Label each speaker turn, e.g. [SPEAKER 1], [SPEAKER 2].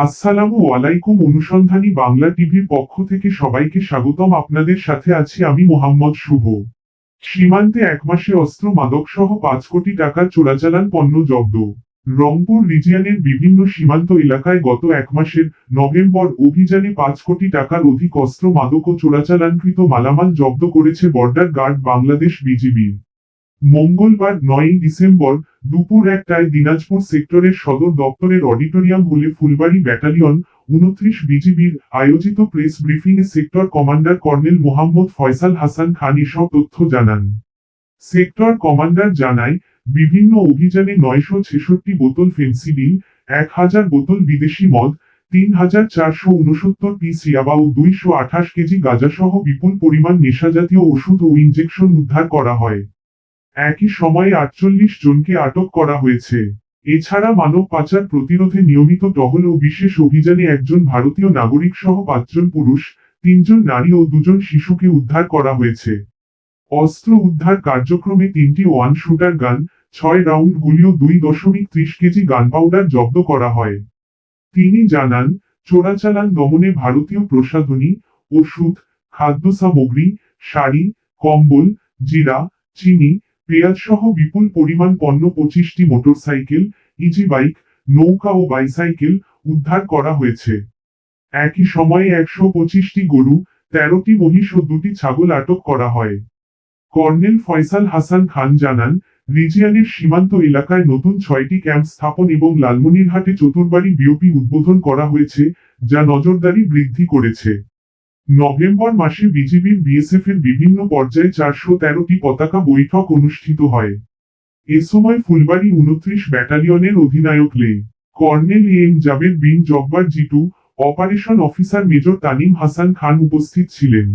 [SPEAKER 1] আসসালামু আলাইকুম। অনুসন্ধানী বাংলা টিভির পক্ষ থেকে সবাইকে স্বাগতম। আপনাদের সাথে আছি আমি মোহাম্মদ শুভ। সীমান্তে এক মাসে অস্ত্র মাদক সহ 5 কোটি টাকার চোরাচালান পণ্য জব্দ। রংপুর রিজিয়নের বিভিন্ন সীমান্ত এলাকায় গত এক মাসের নভেম্বর অভিযানে 5 কোটি টাকার অধিক অস্ত্র মাদক ও চোরাচালানকৃত মালামাল জব্দ করেছে বর্ডার গার্ড বাংলাদেশ বিজিবি। মঙ্গলবার 9 ডিসেম্বর দুপুর 1টায় দিনাজপুর সেক্টরের সদর দপ্তরের অডিটোরিয়াম হলে ফুলবাড়ী ব্যাটালিয়ন 29 বিজিবির আয়োজিত প্রেস ব্রিফিংয়ে sector commander colonel Mohammad Faisal Hasan Khan এসব তথ্য জানান। সেক্টর কমান্ডার জানায়, বিভিন্ন অভিযানে 966 বোতল ফেন্সিডিল, 1000 বোতল বিদেশি মদ, 3469 পিস ইয়াবা ও 228 কেজি গাঁজাসহ বিপুল পরিমাণ নেশাজাতীয় ওষুধ ও ইনজেকশন উদ্ধার করা হয়। একই সময়ে 48 জনকে আটক করা হয়েছে। এছাড়া মানব পাচার প্রতিরোধে নিয়মিত টহল ও বিশেষ অভিযানে একজন ভারতীয় নাগরিক সহ 5 জন পুরুষ, 3 জন নারী ও 2 জন শিশুকে উদ্ধার করা হয়েছে। অস্ত্র উদ্ধার কার্যক্রমে 3টি ওয়ান শুটার গান, 6 রাউন্ড গুলি ও 2.30 কেজি গান পাউডার জব্দ করা হয়। তিনি জানান, চোরাচালান দমনে ভারতীয় প্রসাধনী, ওষুধ, খাদ্য সামগ্রী, শাড়ি, কম্বল, জিরা, চিনি, পেঁয়াজ সহ বিপুল পরিমাণ পণ্য, 25টি মোটরসাইকেল, ইজি বাইক, নৌকা ও বাইসাইকেল উদ্ধার করা হয়েছে। একই সময়ে 125টি গরু, 13টি মহিষ ও 2টি ছাগল আটক করা হয়। কর্নেল ফয়সাল হাসান খান জানান, রিজিয়নের সীমান্ত এলাকায় নতুন 6টি ক্যাম্প স্থাপন এবং লালমনিরহাটে চতুর্বাড়ি বিওপি উদ্বোধন করা হয়েছে, যা নজরদারি বৃদ্ধি করেছে। নভেম্বর মাসে বিজিবির বিএসএফ এর বিভিন্ন পর্যায়ে 413টি পতাকা বৈঠক অনুষ্ঠিত হয়। এ সময় ফুলবাড়ী 29 ব্যাটালিয়নের অধিনায়ক লে colonel M Jaber bin Jabbar Jitu, operation officer major Tanim Hasan Khan উপস্থিত ছিলেন।